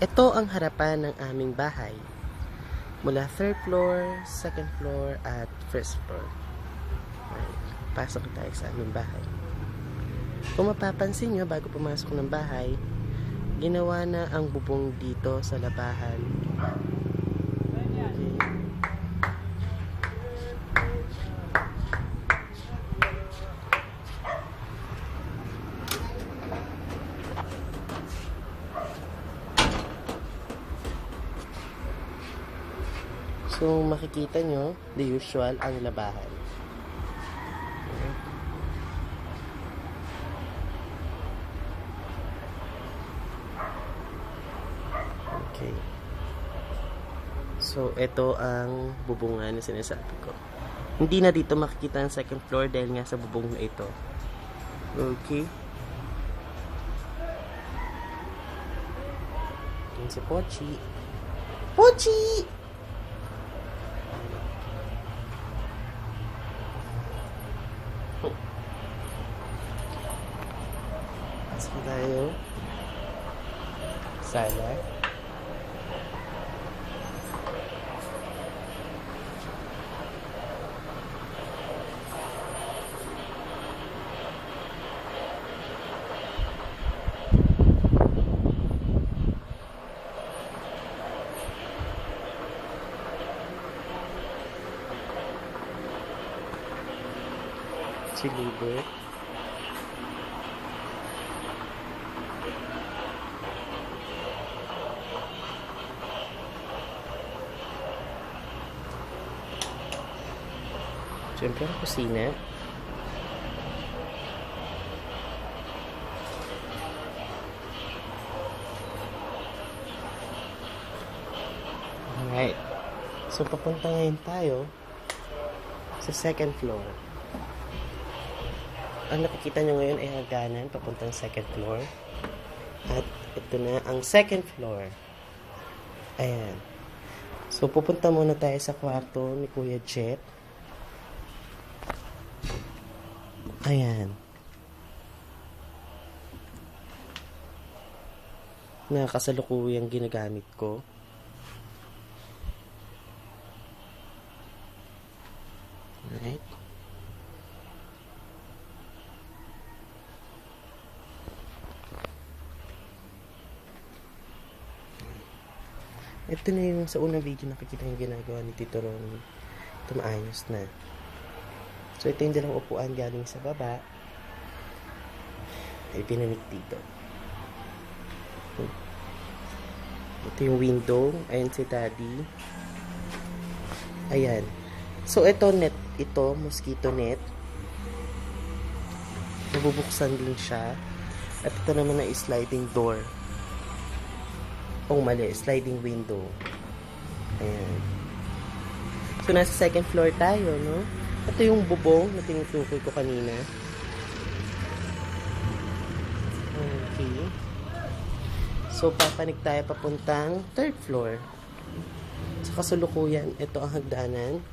Ito ang harapan ng aming bahay. Mula 3rd floor, 2nd floor, at 1st floor. Right. Pasok tayo sa aming bahay. Kung mapapansin nyo, bago pumasok ng bahay, ginawa na ang bubong dito sa labahan. So, makikita nyo, the usual, ang labahan. Okay. So, ito ang bubungan na sinasabi ko. Hindi na dito makikita ang 2nd floor dahil nga sa bubong na ito. Okay. Yan si Pochi. Pochi! Pasok tayo. Sala. Si Lubert. Siyempre ang kusina. Alright. So, papunta ngayon tayo sa 2nd floor. Ang nakikita nyo ngayon ay hagdanan papuntang 2nd floor. At ito na ang 2nd floor. Ayan. So, pupunta muna tayo sa kwarto ni Kuya Jet. Ayan. Na kasalukuyang ginagamit ko. Alright. Ito na yung sa unang video nakikita yung ginagawa ni Tito Ron. Ito maayos na. So, ito yung dalawang upuan galing sa baba. Ay pinamit dito. Ito yung window. Ayan si Daddy. Ayan. So, ito net. Ito, mosquito net. Nabubuksan din siya. At ito naman ay sliding door. Oh, mali. Sliding window. Ayan. So, nasa 2nd floor tayo, no? Ito yung bubong na tinutukoy ko kanina. Okay. So, papanik tayo papuntang 3rd floor. Sa kasulukuyan, ito ang hagdanan.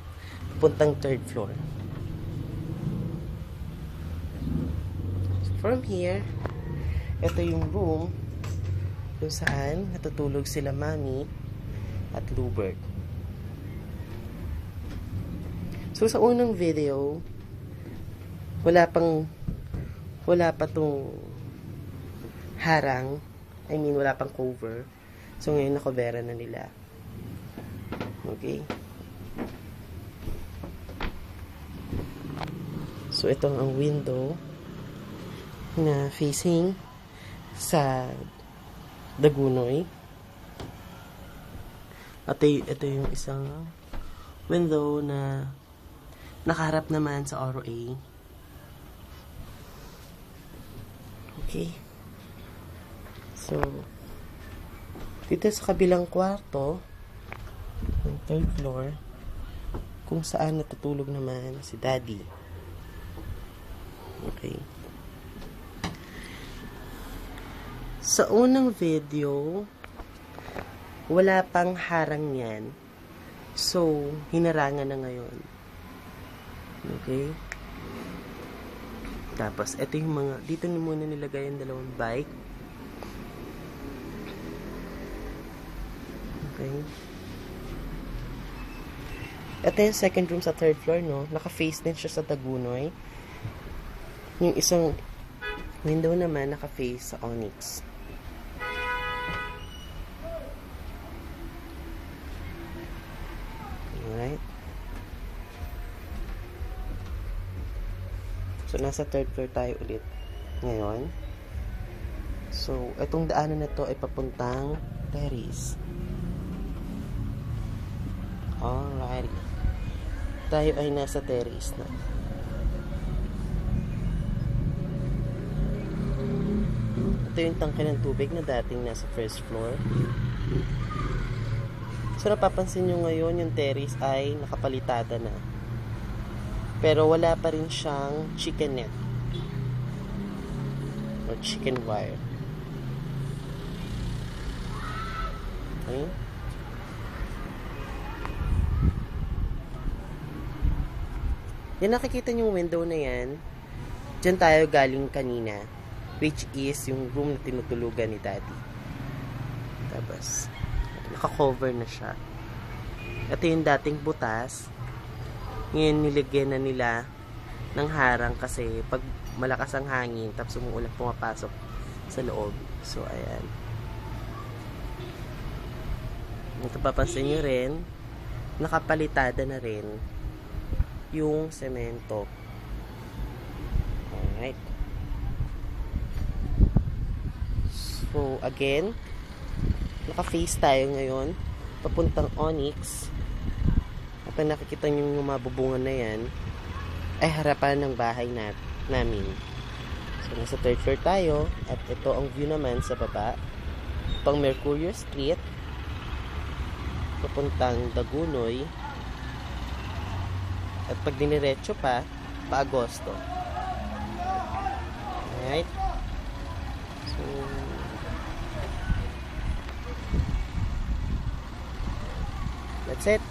Papuntang 3rd floor. So, from here, ito yung room kung saan natutulog sila Mami at Lubert. So, sa unang video, wala pa tong harang. I mean, wala pang cover. So, ngayon nakobera na nila. Okay? So, ito ang window na facing sa Dagunoy. At ito yung isang window na nakaharap naman sa ROA. Okay. So, dito sa kabilang kwarto, ng 3rd floor, kung saan natutulog naman si Daddy. Okay. Sa unang video, wala pang harang yan. So, hinarangan na ngayon. Okay? Tapos, ito yung mga, dito muna nilagay yung dalawang bike. Okay. Ito yung second room sa third floor, no? Naka-face din siya sa Dagunoy. Yung isang window naman, naka-face sa Onyx. Alright. So, nasa third floor tayo ulit ngayon. So, itong daanan na to ay papuntang terrace. Alrighty. Tayo ay nasa terrace na. Ito yung tangke ng tubig na dating nasa first floor. So, napapansin nyo ngayon, yung terrace ay nakapalitada na. Pero wala pa rin siyang chicken net or chicken wire. Okay? Yan, nakikita yung window na yan. Diyan tayo galing kanina, which is yung room na tinutulugan ni Daddy. Tapos, naka-cover na siya. Ito yung dating butas. Ngayon, nilagyan na nila ng harang kasi pag malakas ang hangin, tapos umuulan, pumapasok sa loob. So, ayan. Ito, papansin nyo rin, nakapalitada na rin yung semento. Alright. So, again, naka-face tayo ngayon papuntang Onyx. At ang nakikita nyo yung mabubungan na yan ay harapan ng bahay namin. So, nasa third floor tayo at ito ang view naman sa baba. Pang Mercurio Street papuntang Dagunoy. At pag diniretso pa Agosto. Alright. So, that's it.